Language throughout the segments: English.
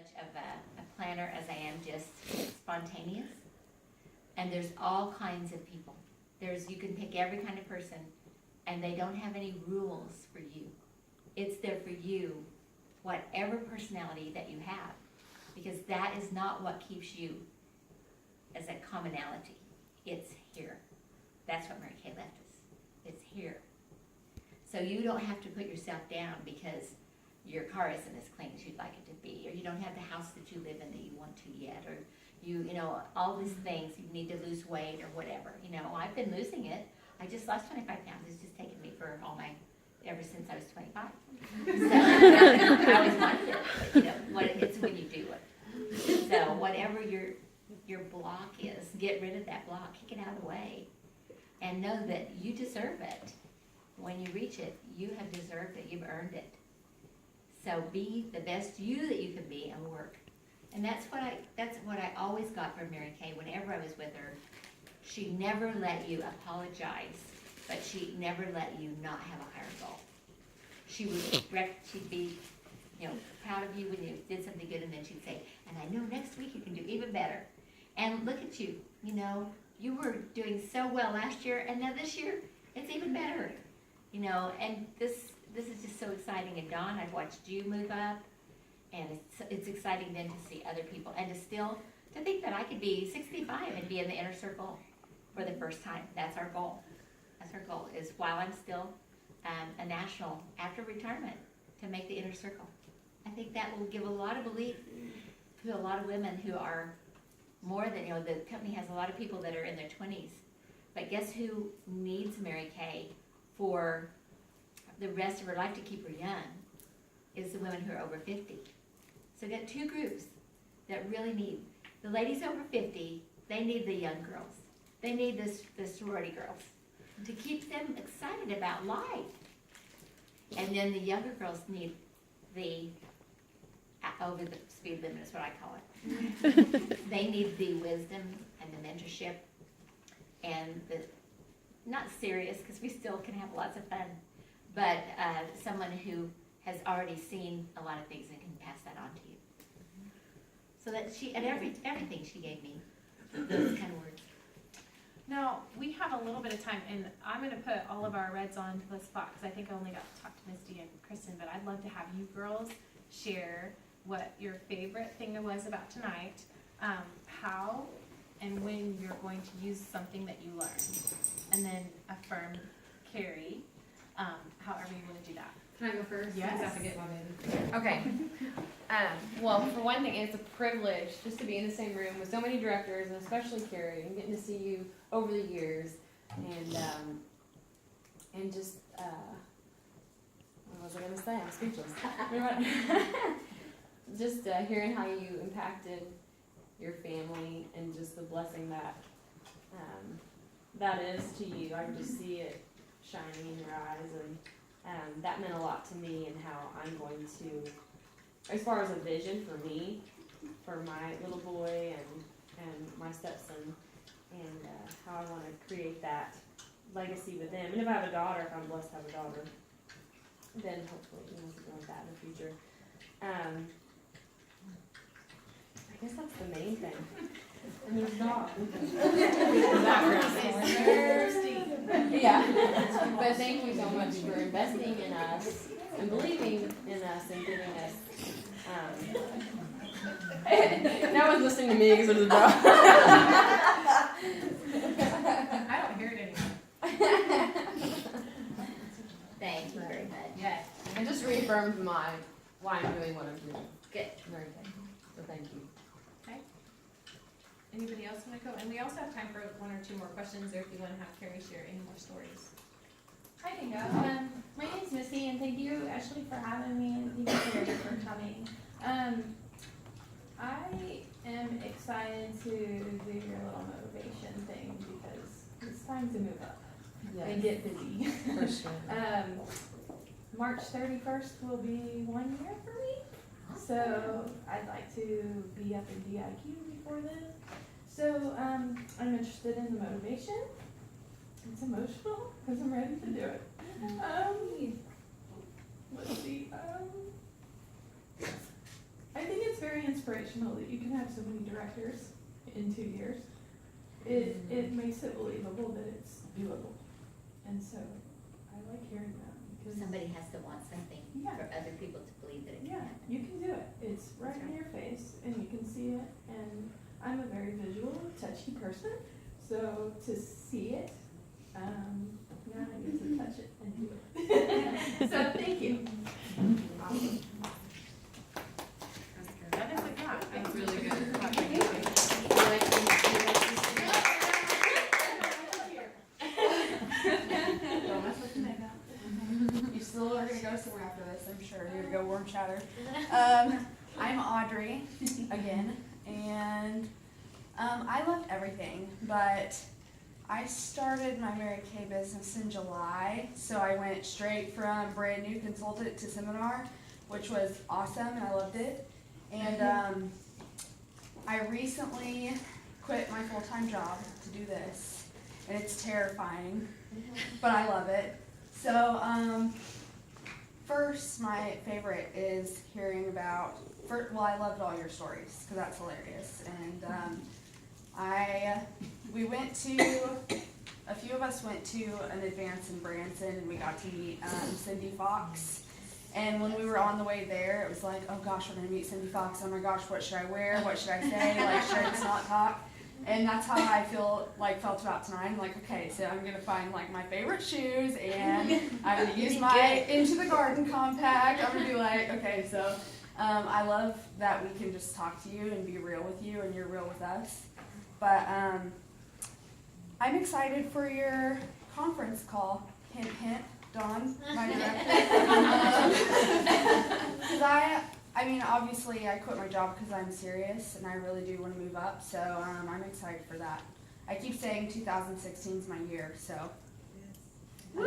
much of a planner as I am just spontaneous. And there's all kinds of people. You can pick every kind of person, and they don't have any rules for you. It's there for you, whatever personality that you have, because that is not what keeps you as a commonality. It's here. That's what Mary Kay left us. It's here. So you don't have to put yourself down because your car isn't as clean as you'd like it to be, or you don't have the house that you live in that you want to yet, or you know, all these things, you need to lose weight or whatever. You know, I've been losing it. I just lost 25 pounds. It's just taken me for ever since I was 25. So I always wanted it, but you know, it's when you do it. So whatever your block is, get rid of that block, kick it out of the way, and know that you deserve it. When you reach it, you have deserved it, you've earned it. So be the best you that you can be and work. And that's what I always got from Mary Kay whenever I was with her. She never let you apologize, but she never let you not have a higher goal. She'd be, you know, proud of you when you did something good, and then she'd say, and I know next week you can do even better. And look at you, you know, you were doing so well last year, and now this year, it's even better. You know, and this is just so exciting. And Dawn, I've watched you move up, and it's exciting then to see other people, and to think that I could be 65 and be in the inner circle for the first time. That's our goal. That's our goal, is while I'm still a national after retirement, to make the inner circle. I think that will give a lot of belief to a lot of women who are more than, you know, the company has a lot of people that are in their 20s, but guess who needs Mary Kay for the rest of her life to keep her young is the women who are over 50. So we've got two groups that really need. The ladies over 50, they need the young girls. They need the sorority girls to keep them excited about life. And then the younger girls need the over the speed limit is what I call it. They need the wisdom and the mentorship and the, not serious, because we still can have lots of fun, but someone who has already seen a lot of things and can pass that on to you. So that she, at everything she gave me, those kind of words. Now, we have a little bit of time, and I'm going to put all of our reds on the spot, because I think I only got to talk to Misty and Kristen, but I'd love to have you girls share what your favorite thing was about tonight, how and when you're going to use something that you learned, and then affirm Kerry, however you want to do that. Can I go first? Yes. I have to get my baby. Okay. Well, for one thing, it's a privilege just to be in the same room with so many directors, and especially Kerry, and getting to see you over the years, and just what was I going to say? I'm speechless. Just hearing how you impacted your family, and just the blessing that that is to you. I can just see it shining in your eyes, and that meant a lot to me, and how I'm going to, as far as a vision for me, for my little boy and my stepson, and how I want to create that legacy with them. And if I have a daughter, if I'm blessed to have a daughter, then hopefully, you know, something like that in the future. I guess that's the main thing. And there's not. Yeah. But thank you so much for investing in us and believing in us and giving us. No one's listening to me because there's a dog. I don't hear it anymore. Thank you very much. Yes. It just reaffirmed why I'm doing what I'm doing. Good. Very good. So thank you. Anybody else want to go? And we also have time for one or two more questions, or if you want to have Kerry share any more stories. Hi, Dingo. My name's Missy, and thank you, Ashley, for having me, and thank you, Kerry, for coming. I am excited to do your little motivation thing because it's time to move up and get busy. For sure. March 31st will be 1 year for me, so I'd like to be up in DIQ before then. So I'm interested in the motivation. It's emotional because I'm ready to do it. Let's see. I think it's very very inspirational that you can have so many directors in 2 years. It makes it believable that it's doable. And so I like hearing that because Somebody has to want something Yeah. for other people to believe that it can yeah, happen. you can do it. It's right in your face and you can see it. And I'm a very visual, touchy person. So to see it, now I get to touch it and do it. So thank you. Awesome. That's good. That is a, yeah, it's really good. Don't mess with the makeup. You still are gonna go somewhere after this, I'm sure. You're gonna go warm chatter. I'm Audrey again, and I love everything, but I started my Mary Kay business in July, so I went straight from brand new consultant to seminar, which was awesome, and I loved it. And I recently quit my full-time job to do this, and it's terrifying, but I love it. So first, my favorite is hearing about, I loved all your stories, because that's hilarious, and a few of us went to an advance in Branson, and we got to meet Cindy Fox. And when we were on the way there, it was like, oh gosh, we're gonna meet Cindy Fox. Oh my gosh, what should I wear? What should I say? Like, should I just not talk? And that's how I felt about tonight. I'm like, okay, so I'm gonna find like my favorite shoes, and I'm gonna use my Into the Garden compact. I'm gonna be like, okay, so I love that we can just talk to you and be real with you, and you're real with us. But I'm excited for your conference call. Hint, hint, Dawn, my director. Because I mean, obviously I quit my job because I'm serious and I really do want to move up. So I'm excited for that. I keep saying 2016 is my year, so. Woo!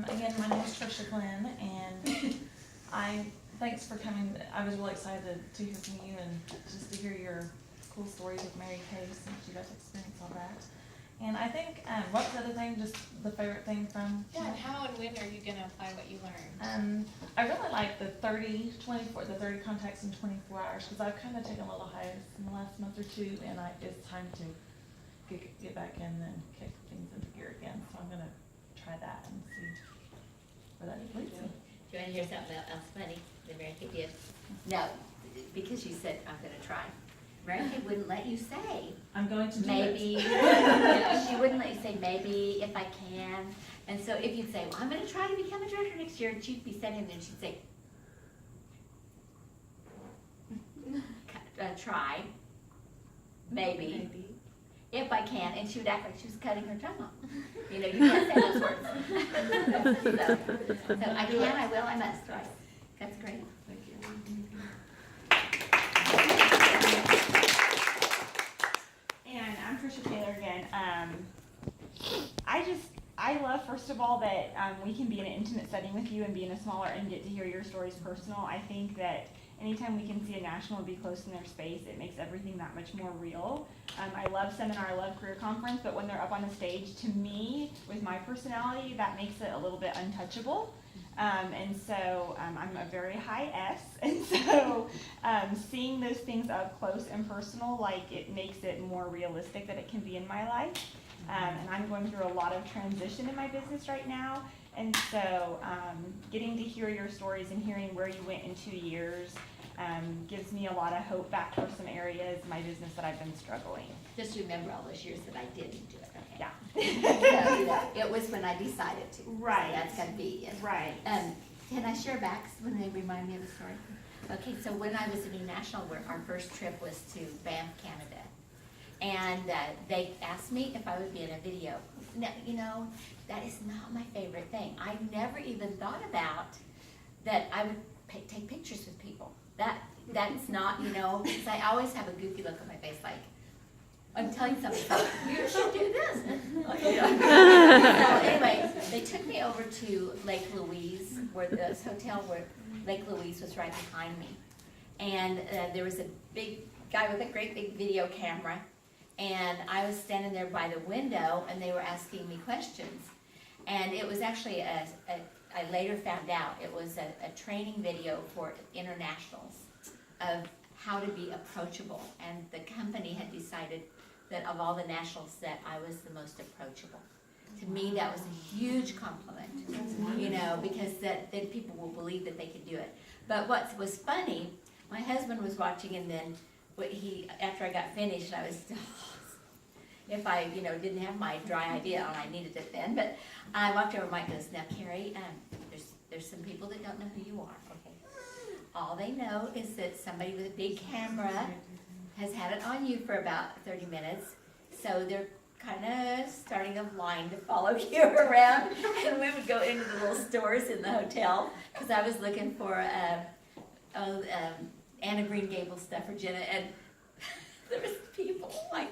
Again, my name is Trisha Glenn, and thanks for coming. I was really excited to hear from you and just to hear your cool stories with Mary Kay since you guys experienced all that. And I think, what's the other thing, just the favorite thing from? Yeah, and how and when are you gonna apply what you learned? I really like the 30 contacts in 24 hours, because I've kind of taken a little hiatus in the last month or two, and it's time to get back in and kick things into gear again. So I'm gonna try that and see where that leads me. Do you want to hear something else funny that Mary Kay did? No, because you said, I'm gonna try. Mary Kay wouldn't let you say, I'm going to do maybe. it. She wouldn't let you say, maybe, if I can. And so if you'd say, well, I'm gonna try to become a director next year, and she'd be sitting there and she'd say, try, maybe, if I can, and she would act like she was cutting her tongue off. You know, you can't say those words. so I can, I will, I must, right? That's great. Thank you. And I'm Trisha Taylor again. I love, first of all, that we can be in an intimate setting with you and be in a smaller and get to hear your stories personal. I think that anytime we can see a national be close in their space, it makes everything that much more real. I love seminar, I love career conference, but when they're up on a stage, to me, with my personality, that makes it a little bit untouchable. And so I'm a very high S, and so seeing those things up close and personal, like, it makes it more realistic that it can be in my life. And I'm going through a lot of transition in my business right now, and so getting to hear your stories and hearing where you went in 2 years gives me a lot of hope back for some areas in my business that I've been struggling. Just remember all those years that I didn't do it, okay? Yeah. So, you know, it was when I decided to. Right. So that's gonna be it. Right. Can I share back when they remind me of the story? Okay, so when I was in New National, our first trip was to Banff, Canada. And they asked me if I would be in a video. Now, you know, that is not my favorite thing. I never even thought about that I would take pictures with people. That's not, you know, because I always have a goofy look on my face, like, I'm telling somebody, you should do this. You know? So anyway, they took me over to Lake Louise, where this hotel where Lake Louise was right behind me. And there was a big guy with a great big video camera. And I was standing there by the window, and they were asking me questions. And it was actually I later found out, it was a training video for internationals of how to be approachable. And the company had decided that of all the nationals that I was the most approachable. To me, that was a huge compliment, you know, because then people will believe that they can do it. But what was funny, my husband was watching, and then after I got finished, I was, if I, didn't have my dry idea on, I needed it then, but I walked over, Mike goes, now Kerry, there's some people that don't know who you are, okay? All they know is that somebody with a big camera has had it on you for about 30 minutes, so they're kind of starting a line to follow you around, and we would go into the little stores in the hotel, because I was looking for Anna Green Gables stuff for Jenna, and there was people, like,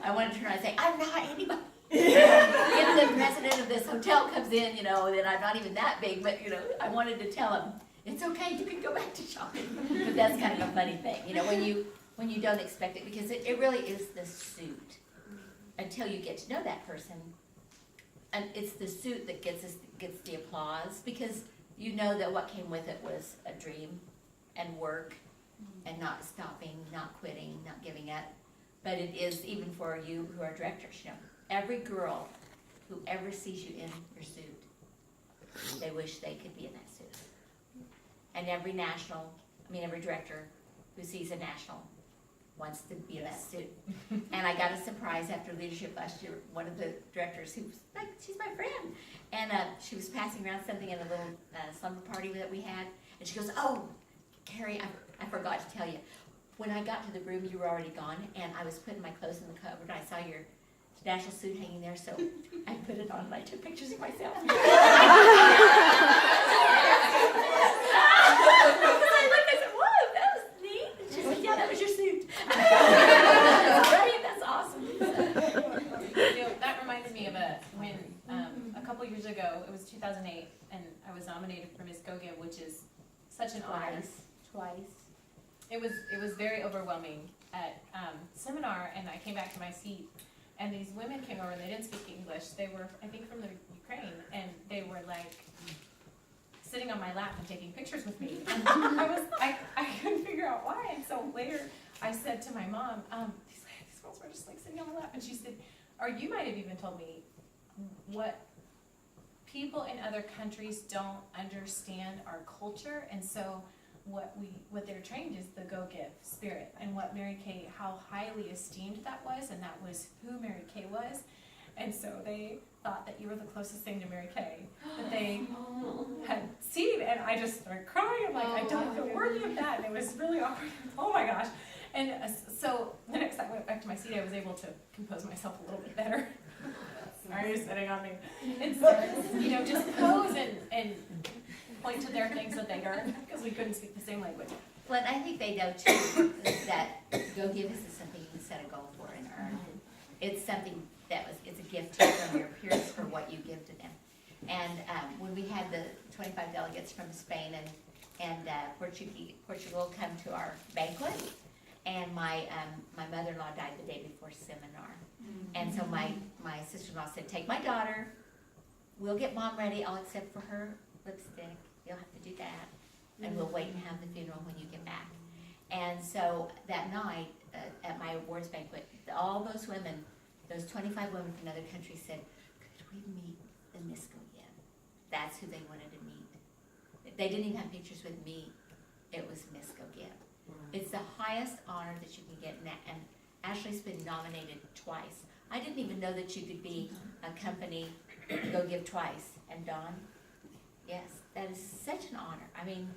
I wanted to turn around and say, I'm not anybody. If the president of this hotel comes in, then I'm not even that big, but, I wanted to tell him, it's okay, you can go back to shopping. But that's kind of a funny thing, when you don't expect it, because it really is the suit. Until you get to know that person, and it's the suit that gets the applause, because you know that what came with it was a dream and work and not stopping, not quitting, not giving up. But it is, even for you who are directors, every girl who ever sees you in your suit, they wish they could be in that suit. And every director who sees a national wants to be in that suit. And I got a surprise after leadership last year. One of the directors, who's like, she's my friend, and she was passing around something in a little slumber party that we had, and she goes, oh, Kerry, I forgot to tell you, when I got to the room, you were already gone, and I was putting my clothes in the cupboard, and I saw your national suit hanging there, so I put it on, and I took pictures of myself. That was your suit. Right? That's awesome. That reminds me of when a couple years ago, it was 2008, and I was nominated for Miss Go Give, which is such an honor. Twice. It was very overwhelming at seminar, and I came back to my seat, and these women came over, and they didn't speak English. They were, I think, from the Ukraine, and they were like sitting on my lap and taking pictures with me. And I couldn't figure out why. And so later I said to my mom, these girls were just like sitting on my lap. And she said, or you might have even told me, what people in other countries don't understand our culture. And so what they're trained is the go give spirit, and what Mary Kay, how highly esteemed that was, and that was who Mary Kay was. And so they thought that you were the closest thing to Mary Kay that they had seen, and I just started crying. I'm like, I don't feel worthy of that, and it was really awkward. Oh my gosh. And so the next time I went back to my seat, I was able to compose myself a little bit better. Sorry, you're sitting on me. And so, just pose and point to their things that they learned, because we couldn't speak the same language. Well, I think they know too that go give is something you can set a goal for and earn. It's something it's a gift to you from your peers for what you give to them. And when we had the 25 delegates from Spain and Portugal come to our banquet, and my mother-in-law died the day before seminar. And so my sister-in-law said, take my daughter, we'll get mom ready, I'll accept for her lipstick, you'll have to do that, and we'll wait and have the funeral when you get back. And so that night at my awards banquet, all those women, those 25 women from other countries said, could we meet the Miss Go Give? That's who they wanted to meet. They didn't even have pictures with me. It was Miss Go Give. It's the highest honor that you can get, and Ashley's been nominated twice. I didn't even know that you could be a company Go Give twice. And Dawn, yes, that is such an honor. I mean,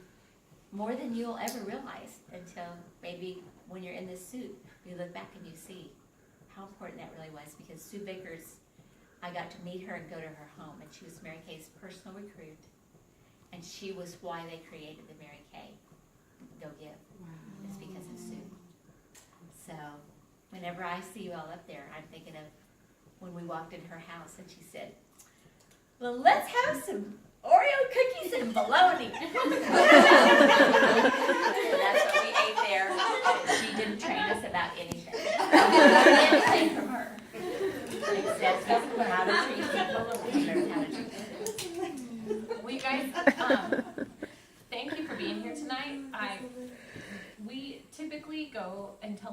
more than you'll ever realize until maybe when you're in this suit, you look back and you see how important that really was, because Sue Baker's, I got to meet her and go to her home, and she was Mary Kay's personal recruit, and she was why they created the Mary Kay Go Give. It's because of Sue. So whenever I see you all up there, I'm thinking of when we walked in her house and she said, well, let's have some Oreo cookies and bologna. So that's what we ate there. She didn't train us about anything. We didn't learn anything from her. Except how to treat people, and we learned how to treat them.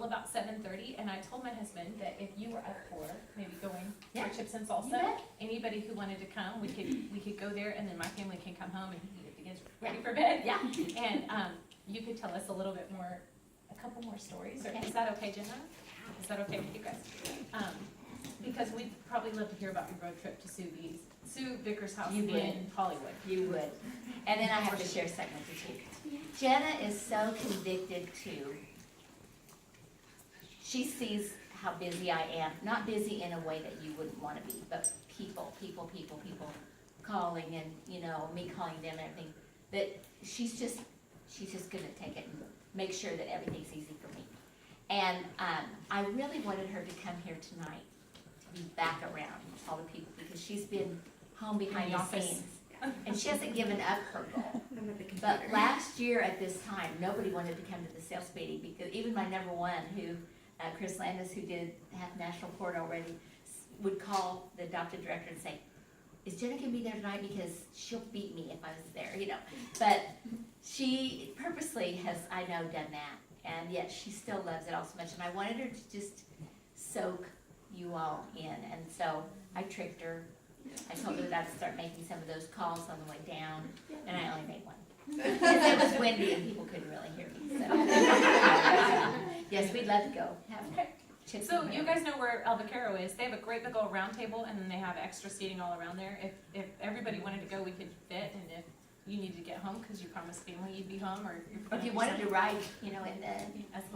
about 7:30, and I told my husband that if you were up for maybe going Yeah. for chips and You salsa, bet. anybody who wanted to come, we could go there, and then my family can come home and get the kids ready for bed. Yeah. And you could tell us a little bit more, a couple more stories, or Okay. is that okay, Jenna? Is that okay with you guys? Because we'd probably love to hear about your road trip to Sue Vickers' house You would. in Hollywood. You would. And then I have to share something with you. Jenna is so convicted too. She sees how busy I am, not busy in a way that you wouldn't want to be, but people calling and, you know, me calling them and everything. That she's just gonna take it and make sure that everything's easy for me. And I really wanted her to come here tonight, to be back around all the people, because she's been home behind In the the office. scenes. And she hasn't given up her goal. But last year at this time, nobody wanted to come to the sales meeting, because even my number one, who, Chris Landis, who did half national court already, would call the adopted director and say, is Jenna gonna be there tonight, because she'll beat me if I was there, you know. But she purposely has, I know, done that, and yet she still loves it all so much, and I wanted her to just soak you all in, and so I tricked her. I told her that I'd start making some of those calls on the way down, and I only made one. Because it was windy and people couldn't really hear me, so. Yes, we'd love to go, have Okay. chips. So and you whatever. guys know where El Vaquero is. They have a great big old round table, and then they have extra seating all around there. If everybody wanted to go, we could fit, and if you needed to get home because you promised family you'd be home, or If you wanted to ride, you know, in the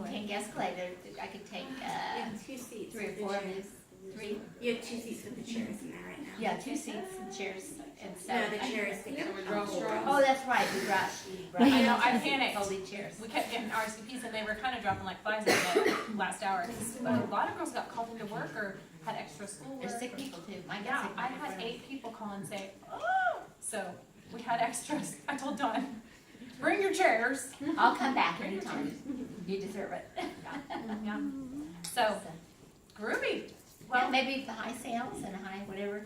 pink Escalade, I could take, You have 2 seats. 3 or with the 4 of chairs. these. 3? You have 2 seats with the chairs in there right now. Yeah, 2 seats and chairs, and so. No, the chairs that go over. Oh, that's right, we brought. I know, I panicked. Folding chairs. We kept getting RSVPs, and they were kind of dropping like flies in the last hour. 'Cause a lot of girls got called into work or had extra schoolwork. There's sick people too, mine got Yeah, sick. I had 8 people call and say, oh, so we had extras. I told Dawn, bring your chairs. I'll come back anytime, you deserve it. Yeah. So, groovy. Well, Well, maybe the high sales and high whatever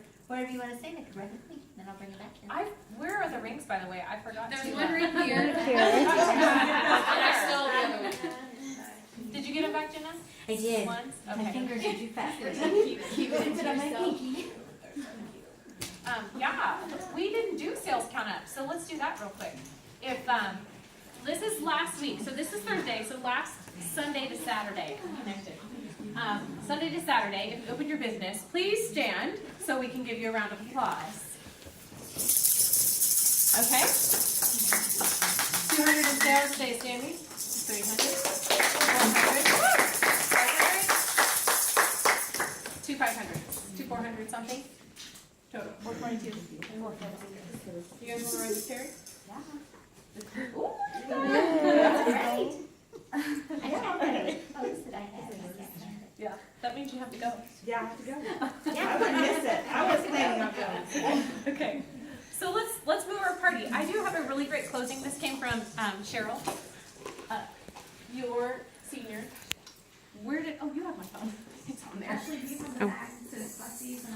you wanna say, they could run with me, then I'll bring it back here. where are the rings, by the way? I forgot to. There's one ring here. And I stole the other one. Did you get them back, Jenna? I did. Once? My Okay. fingers are too fast. Keep it to yourself. Yeah, we didn't do sales count up, so let's do that real quick. If, this is last week, so this is Thursday, so last Sunday to Saturday, connected. Sunday to Saturday, if you opened your business, please stand so we can give you a round of applause. Okay? 200 in sales, stay standing. 300, 400, 500, 2 500, 2 400 something. Total, 422. And 440. You guys want to run the cherry? Ooh, that's great. I can't remember the post that I had. Yeah. That means you have to go. Yeah, I have to go. Yeah. I wouldn't miss it. I was planning on going. Okay. So let's move our party. I do have a really great closing. This came from Cheryl, your senior. Where did? Oh, you have my phone. It's on there. Actually, do you have the back, so it's fussies and